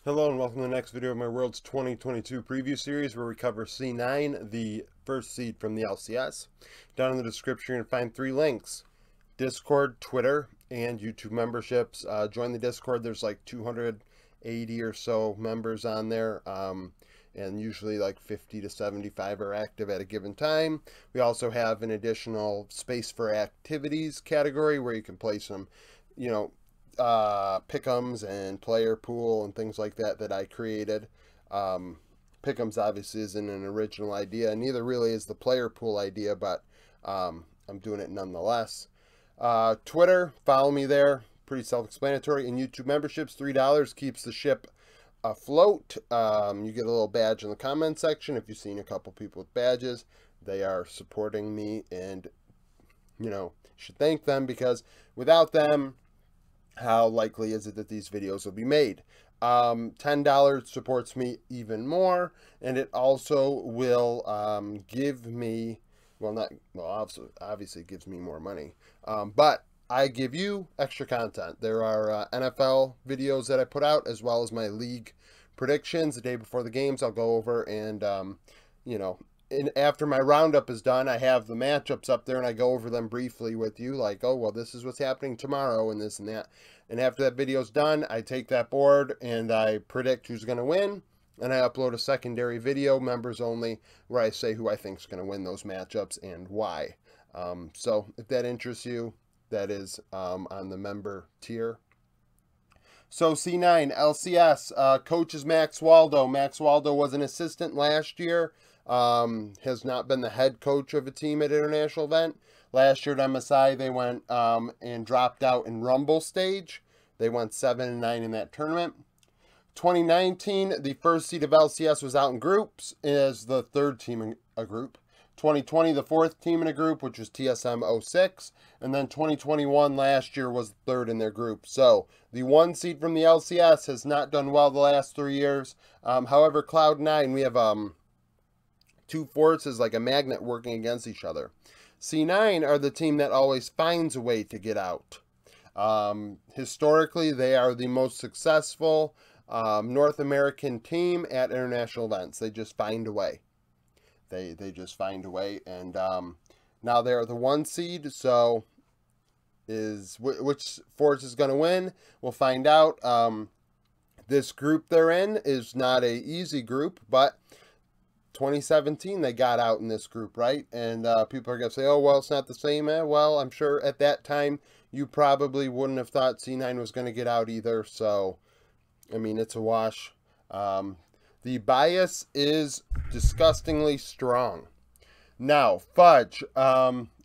Hello and welcome to the next video of my World's 2022 preview series where we cover C9, the first seed from the LCS. Down in the description you're going to find 3 links: Discord, Twitter, and YouTube memberships. Join the Discord. There's like 280 or so members on there, and usually like 50 to 75 are active at a given time. We also have an additional space for activities category where you can play some, pick'ems and player pool and things like that I created. Pick'ems obviously isn't an original idea, neither really is the player pool idea, but I'm doing it nonetheless. Twitter, follow me there, pretty self-explanatory. And YouTube memberships, $3 keeps the ship afloat. You get a little badge in the comment section. If you've seen a couple people with badges, they are supporting me, and you should thank them, because without them, how likely is it that these videos will be made? $10 supports me even more, and it also will give me, obviously it gives me more money, but I give you extra content. There are NFL videos that I put out, as well as my league predictions the day before the games. I'll go over and, and after my roundup is done, I have the matchups up there and I go over them briefly with you, like, oh, well, this is what's happening tomorrow and this and that. And after that video's done, I take that board and I predict who's going to win, and I upload a secondary video, members only, where I say who I think is going to win those matchups and why. So if that interests you, that is on the member tier. So C9, LCS, coach is Max Waldo. Max Waldo was an assistant last year. Has not been the head coach of a team at international event. Last year at MSI, they went and dropped out in Rumble stage. They went 7-9 in that tournament. 2019, the first seed of LCS was out in groups as the third team in a group. 2020, the fourth team in a group, which was TSM 06. And then 2021 last year was the third in their group. So the one seed from the LCS has not done well the last 3 years. However, Cloud9, we have two forces like a magnet working against each other. C9 are the team that always finds a way to get out. Historically, they are the most successful North American team at international events. They just find a way. They just find a way, and now they are the one seed. So which force is going to win? We'll find out. This group they're in is not a easy group, but 2017 they got out in this group, right? And people are going to say, oh, well, it's not the same. Well, I'm sure at that time you probably wouldn't have thought C9 was going to get out either. So, I mean, it's a wash. The bias is disgustingly strong. Now, Fudge,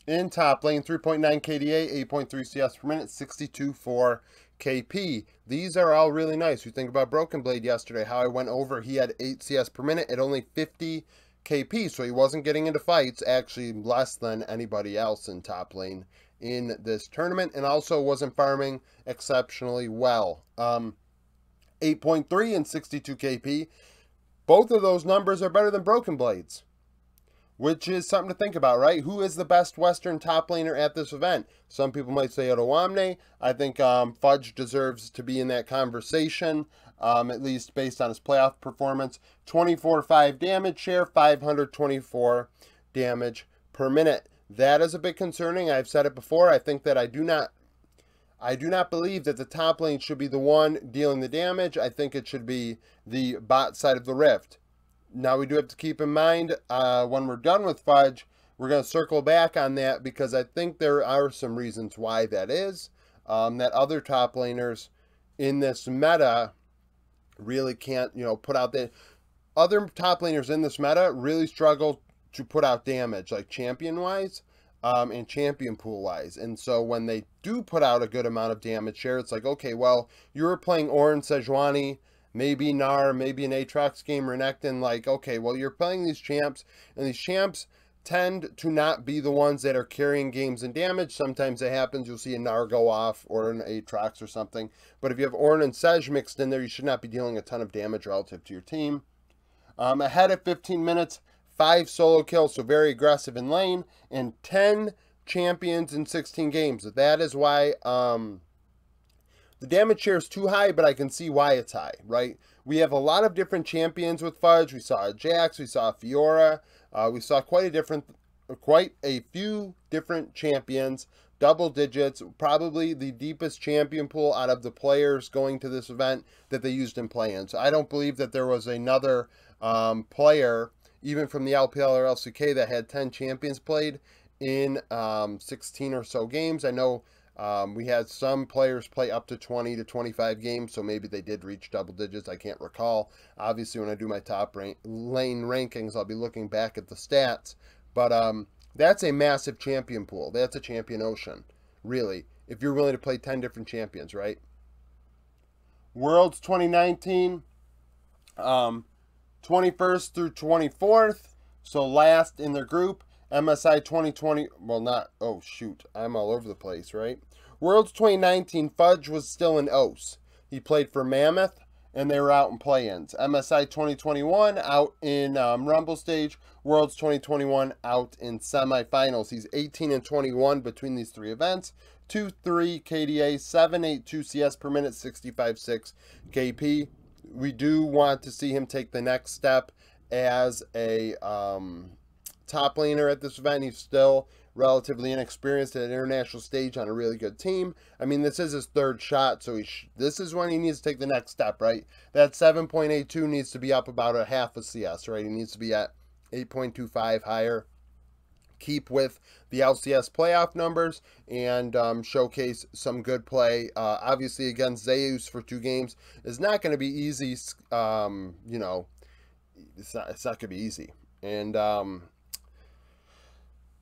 in top lane, 3.9 KDA, 8.3 CS per minute, 62 for KP. These are all really nice. You think about Broken Blade yesterday, how I went over, he had 8 CS per minute at only 50 KP, so he wasn't getting into fights, actually less than anybody else in top lane in this tournament, and also wasn't farming exceptionally well. 8.3 and 62 KP. Both of those numbers are better than Broken Blade's, which is something to think about, right? Who is the best Western top laner at this event? Some people might say Odoamne. I think Fudge deserves to be in that conversation, at least based on his playoff performance. 24.5 damage share, 524 damage per minute. That is a bit concerning. I've said it before. I think that I do not believe that the top lane should be the one dealing the damage. I think it should be the bot side of the rift. Now, we do have to keep in mind, when we're done with Fudge, we're going to circle back on that, because I think there are some reasons why that is. That other top laners in this meta really can't, put out the... Other top laners in this meta really struggle to put out damage, like champion-wise, and champion pool-wise. And so when they do put out a good amount of damage share, it's like, okay, well, you were playing Ornn, Sejuani, maybe Gnar, maybe an Aatrox game, Renekton, like, okay, well, you're playing these champs, and these champs tend to not be the ones that are carrying games in damage. Sometimes it happens, you'll see a Gnar go off, or an Aatrox or something, but if you have Ornn and Sej mixed in there, you should not be dealing a ton of damage relative to your team. Ahead at 15 minutes, 5 solo kills, so very aggressive in lane, and 10 champions in 16 games. That is why The damage share is too high, but I can see why it's high, right? We have a lot of different champions with Fudge. We saw a Jax, we saw a Fiora, we saw quite a few different champions, double digits, probably the deepest champion pool out of the players going to this event that they used in play-ins. I don't believe that there was another player, even from the LPL or LCK, that had 10 champions played in 16 or so games. I know we had some players play up to 20 to 25 games, so maybe they did reach double digits. I can't recall. Obviously, when I do my top lane rankings, I'll be looking back at the stats. But that's a massive champion pool. That's a champion ocean, really, if you're willing to play 10 different champions, right? Worlds 2019, 21st through 24th, so last in their group. MSI 2020, well, not, oh shoot, I'm all over the place, right? Worlds 2019, Fudge was still in OS. He played for Mammoth, and they were out in play-ins. MSI 2021, out in Rumble stage. Worlds 2021, out in semifinals. He's 18 and 21 between these three events. 2-3 KDA, 7.82 CS per minute, 65.6 KP. We do want to see him take the next step as a top laner at this event. He's still relatively inexperienced at an international stage on a really good team. I mean, this is his third shot, so this is when he needs to take the next step, right? That 7.82 needs to be up about a half a CS, right? He needs to be at 8.25 higher. Keep with the LCS playoff numbers and showcase some good play. Obviously, against Zeus for 2 games is not going to be easy. You know, it's not going to be easy. And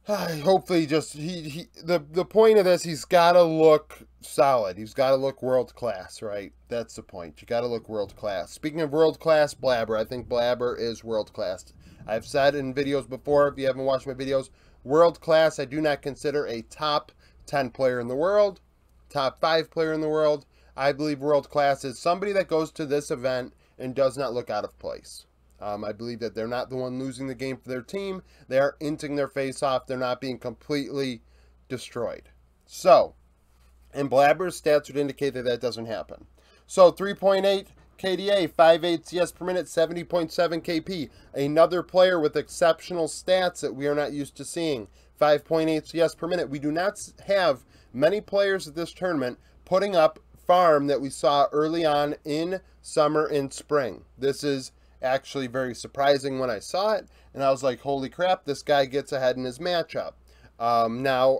hopefully, just the point of this, he's got to look solid. He's got to look world class, right? That's the point. You got to look world class. Speaking of world class, Blabber. I think Blabber is world class. I've said in videos before, if you haven't watched my videos, world class, I do not consider a top 10 player in the world, top 5 player in the world. I believe world class is somebody that goes to this event and does not look out of place. I believe that they're not the one losing the game for their team. They are inting their face off. They're not being completely destroyed. So, and Blabber's stats would indicate that that doesn't happen. So, 3.8 KDA, 5.8 CS per minute, 70.7 KP. Another player with exceptional stats that we are not used to seeing. 5.8 CS per minute. We do not have many players at this tournament putting up farm that we saw early on in summer and spring. This is actually very surprising when I saw it, and I was like, holy crap, this guy gets ahead in his matchup. Now,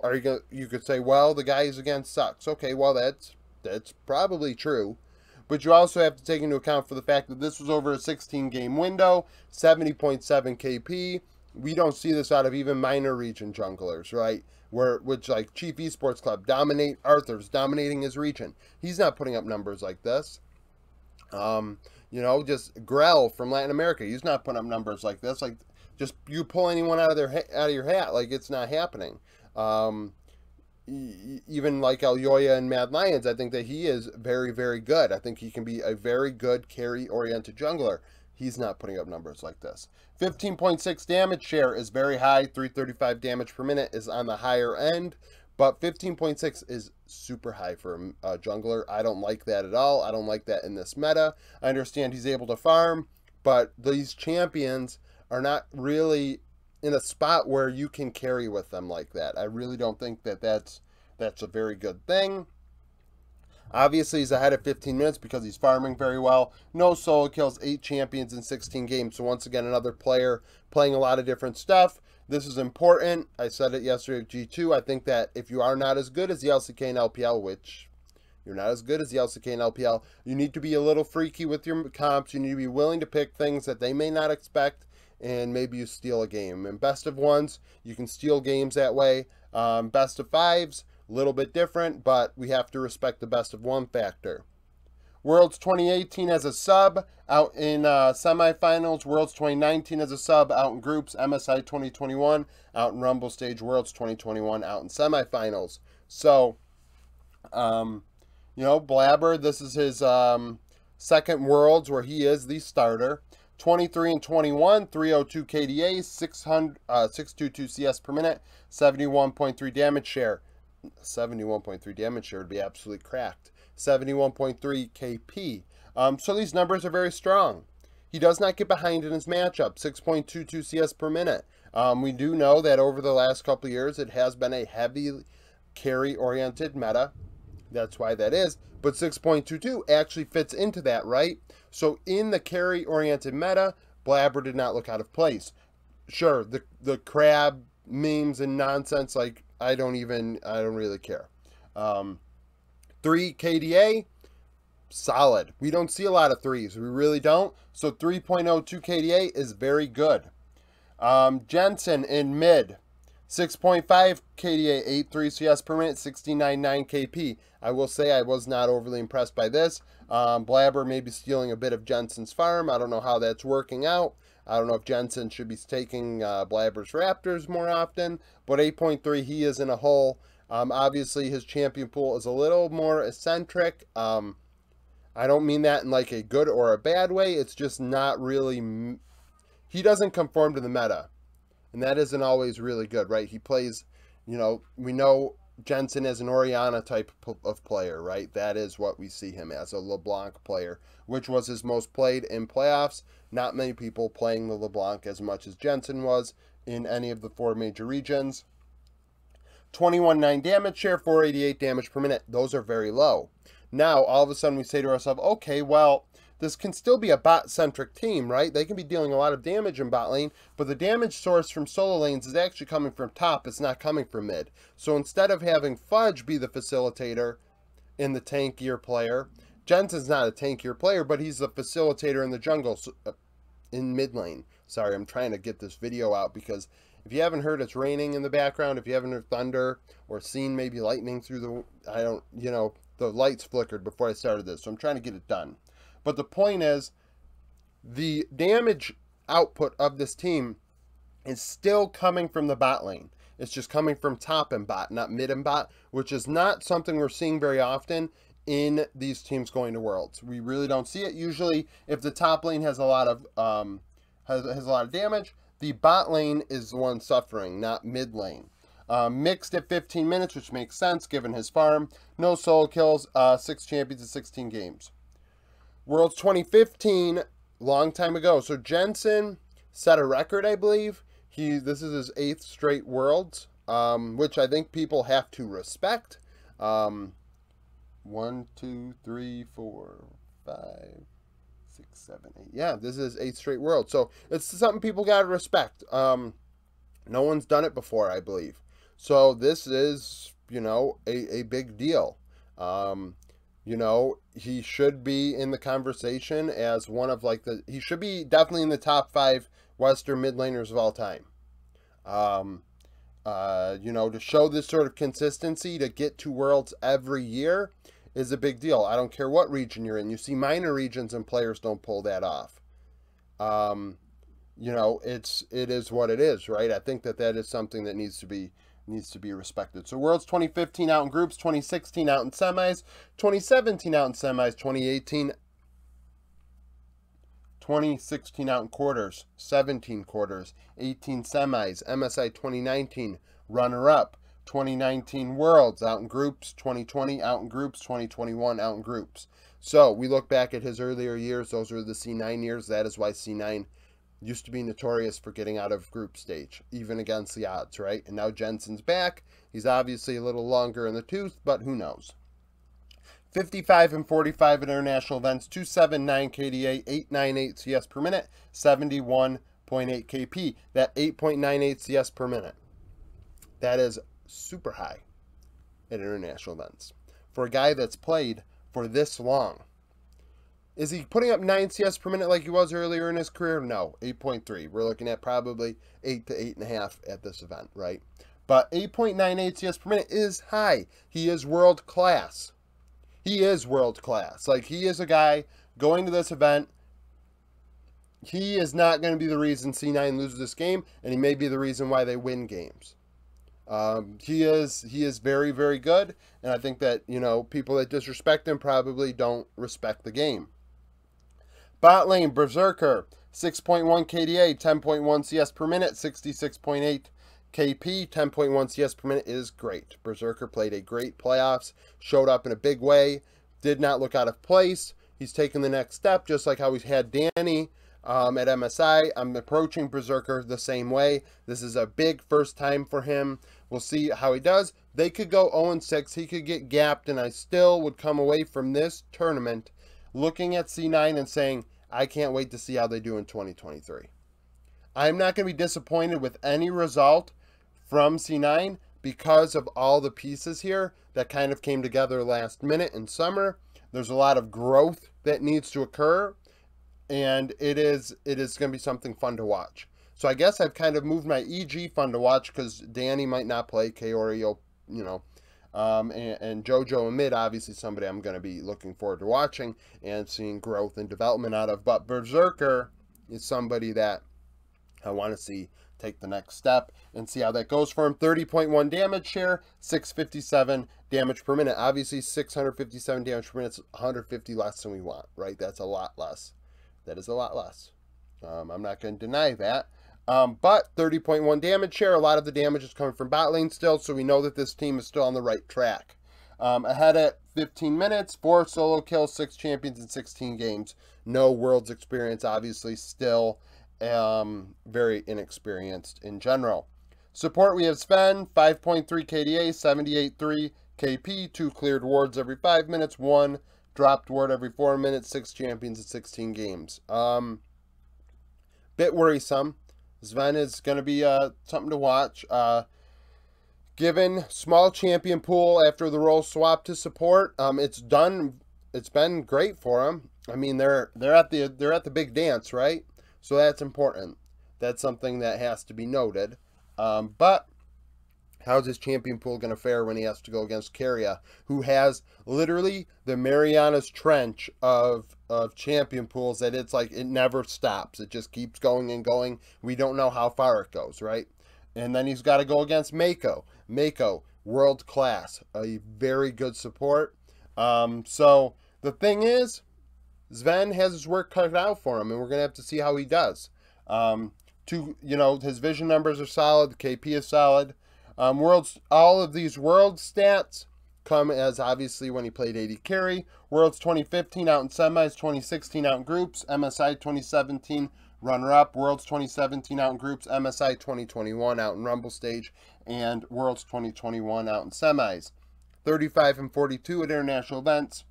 you could say, well, the guy he's against sucks. Okay, well, that's probably true, but you also have to take into account for the fact that this was over a 16-game window, 70.7 KP. We don't see this out of even minor region junglers, right? Which like Chief Esports Club, Arthur's dominating his region. He's not putting up numbers like this. You know, just Grell from Latin America. He's not putting up numbers like this. Like, just you pull anyone out of your hat, like it's not happening. Even like Elyoya and Mad Lions, I think that he is very, very good. I think he can be a very good carry-oriented jungler. He's not putting up numbers like this. 15.6 damage share is very high. 335 damage per minute is on the higher end. But 15.6 is super high for a jungler. I don't like that at all. I don't like that in this meta. I understand he's able to farm, but these champions are not really in a spot where you can carry with them like that. I really don't think that that's a very good thing. Obviously, he's ahead of 15 minutes because he's farming very well. No solo kills, 8 champions in 16 games. So once again, another player playing a lot of different stuff. This is important. I said it yesterday at G2. I think that if you are not as good as the LCK and LPL, which you're not as good as the LCK and LPL, you need to be a little freaky with your comps. You need to be willing to pick things that they may not expect, and maybe you steal a game. And best of ones, you can steal games that way. Best of fives, a little bit different, but we have to respect the best of one factor. Worlds 2018 as a sub, out in semifinals. Worlds 2019 as a sub, out in groups. MSI 2021, out in Rumble stage. Worlds 2021, out in semifinals. So, you know, Blabber, this is his second Worlds where he is the starter. 23 and 21, 302 KDA, 622 CS per minute, 71.3 damage share. 71.3 damage share would be absolutely cracked. 71.3 KP. So these numbers are very strong. He does not get behind in his matchup, 6.22 CS per minute. We do know that over the last couple of years, it has been a heavy carry-oriented meta. That's why that is. But 6.22 actually fits into that, right? So in the carry-oriented meta, Blabber did not look out of place. Sure, the crab memes and nonsense, like, I don't really care. 3 KDA, solid. We don't see a lot of threes. We really don't. So 3.02 KDA is very good. Jensen in mid, 6.5 KDA, 8.3 CS per minute, 69.9 KP. I will say I was not overly impressed by this. Blabber may be stealing a bit of Jensen's farm. I don't know how that's working out. I don't know if Jensen should be taking Blabber's Raptors more often. But 8.3, he is in a hole. Obviously, his champion pool is a little more eccentric. I don't mean that in like a good or a bad way. It's just not really... He doesn't conform to the meta. And that isn't always really good, right? He plays, you know, we know Jensen is an Oriana type of player, right? That is what we see him as, a LeBlanc player, which was his most played in playoffs. Not many people playing the LeBlanc as much as Jensen was in any of the 4 major regions. 21.9 damage share, 488 damage per minute. Those are very low. Now, all of a sudden we say to ourselves, okay, well, this can still be a bot-centric team, right? They can be dealing a lot of damage in bot lane, but the damage source from solo lanes is actually coming from top. It's not coming from mid. So instead of having Fudge be the facilitator in the tankier player, Jensen's not a tankier player, but he's the facilitator in the jungle, in mid lane. Sorry, I'm trying to get this video out because if you haven't heard, it's raining in the background. If you haven't heard thunder or seen maybe lightning through the lights flickered before I started this. So I'm trying to get it done. But the point is, the damage output of this team is still coming from the bot lane. It's just coming from top and bot, not mid and bot, which is not something we're seeing very often in these teams going to Worlds. We really don't see it. Usually, if the top lane has a lot of has a lot of damage, the bot lane is the one suffering, not mid lane. Mixed at 15 minutes, which makes sense given his farm. No solo kills, 6 champions in 16 games. Worlds 2015, long time ago. So Jensen set a record, I believe. This is his 8th straight Worlds, which I think people have to respect. 1, 2, 3, 4, 5, 6, 7, 8. Yeah, this is 8th straight World. So it's something people got to respect. No one's done it before, I believe. So this is, you know, a big deal. You know, he should be in the conversation as one of he should be definitely in the top 5 Western mid laners of all time. You know, to show this sort of consistency, to get to Worlds every year is a big deal. I don't care what region you're in. You see minor regions and players don't pull that off. You know, it is what it is, right? I think that is something that needs to be respected. So Worlds 2015 out in groups, 2016 out in semis, 2017 out in semis, 2016 out in quarters, 17 quarters, 18 semis, MSI 2019 runner-up, 2019 Worlds out in groups, 2020 out in groups, 2021 out in groups. So we look back at his earlier years. Those are the C9 years. That is why C9 used to be notorious for getting out of group stage, even against the odds, right? And now Jensen's back. He's obviously a little longer in the tooth, but who knows? 55 and 45 at international events, 279 KDA, 898 CS per minute, 71.8 KP. That 8.98 CS per minute. That is super high at international events. For a guy that's played for this long. Is he putting up 9 CS per minute like he was earlier in his career? No, 8.3. We're looking at probably 8 to 8.5 at this event, right? But 8.98 CS per minute is high. He is world class. He is world class. Like, he is a guy going to this event. He is not going to be the reason C9 loses this game, and he may be the reason why they win games. He is very, very good, and I think that, you know, people that disrespect him probably don't respect the game. Bot lane, Berserker, 6.1 KDA, 10.1 CS per minute, 66.8 KP, 10.1 CS per minute is great. Berserker played a great playoffs, showed up in a big way, did not look out of place. He's taken the next step, just like how we had Danny at MSI. I'm approaching Berserker the same way. This is a big first time for him. We'll see how he does. They could go 0-6. He could get gapped, and I still would come away from this tournament looking at C9 and saying, I can't wait to see how they do in 2023. I'm not going to be disappointed with any result from C9 because of all the pieces here that kind of came together last minute in summer. There's a lot of growth that needs to occur, and it is going to be something fun to watch. So I guess I've kind of moved my EG fun to watch because Danny might not play, Kaori, and JoJo and Mid, obviously somebody I'm going to be looking forward to watching and seeing growth and development out of. But Berserker is somebody that I want to see take the next step and see how that goes for him. 30.1 damage share, 657 damage per minute. Obviously, 657 damage per minute is 150 less than we want, right? That's a lot less. That is a lot less. I'm not going to deny that. But 30.1 damage share, a lot of the damage is coming from bot lane still, so we know that this team is still on the right track. Ahead at 15 minutes, 4 solo kills, 6 champions in 16 games. No Worlds experience, obviously, still very inexperienced in general. Support, we have Sven, 5.3 KDA, 78.3 KP, 2 cleared wards every 5 minutes, 1 dropped ward every 4 minutes, 6 champions in 16 games. Bit worrisome. Sven is going to be something to watch. Given small champion pool after the role swap to support, it's been great for him. I mean, they're at the big dance, right? So that's important. That's something that has to be noted. But how's his champion pool going to fare when he has to go against Keria, who has literally the Mariana's Trench of champion pools that it's like it never stops. It just keeps going and going. We don't know how far it goes, right? And then he's got to go against Mako. Mako, world class, a very good support. So the thing is, Sven has his work cut out for him, and we're going to have to see how he does. His vision numbers are solid. The KP is solid. All of these world stats come as obviously when he played AD carry. Worlds 2015 out in semis, 2016 out in groups, MSI 2017 runner-up, Worlds 2017 out in groups, MSI 2021 out in Rumble stage, and Worlds 2021 out in semis. 35 and 42 at international events,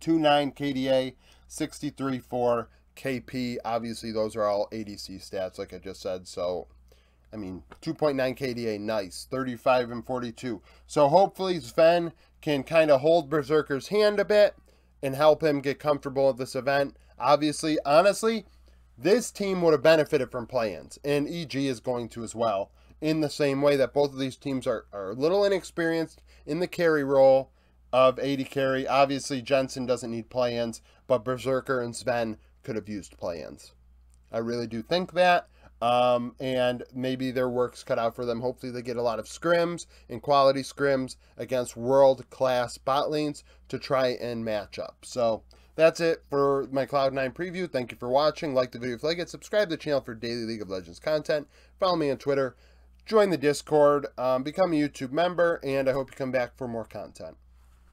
2.9 KDA, 63.4 KP. Obviously, those are all ADC stats, like I just said. So, I mean, 2.9 KDA, nice. 35 and 42. So, hopefully, Sven can kind of hold Berserker's hand a bit and help him get comfortable at this event. Obviously, honestly, this team would have benefited from play-ins, and EG is going to as well, in the same way that both of these teams are a little inexperienced in the carry role of AD carry. Obviously, Jensen doesn't need play-ins, but Berserker and Sven could have used play-ins. I really do think that, and maybe their work's cut out for them. Hopefully they get a lot of scrims and quality scrims against world-class bot lanes to try and match up. So that's it for my Cloud9 preview. Thank you for watching. Like the video if you like it. Subscribe to the channel for daily League of Legends content. Follow me on Twitter. Join the Discord. Become a YouTube member, and I hope you come back for more content.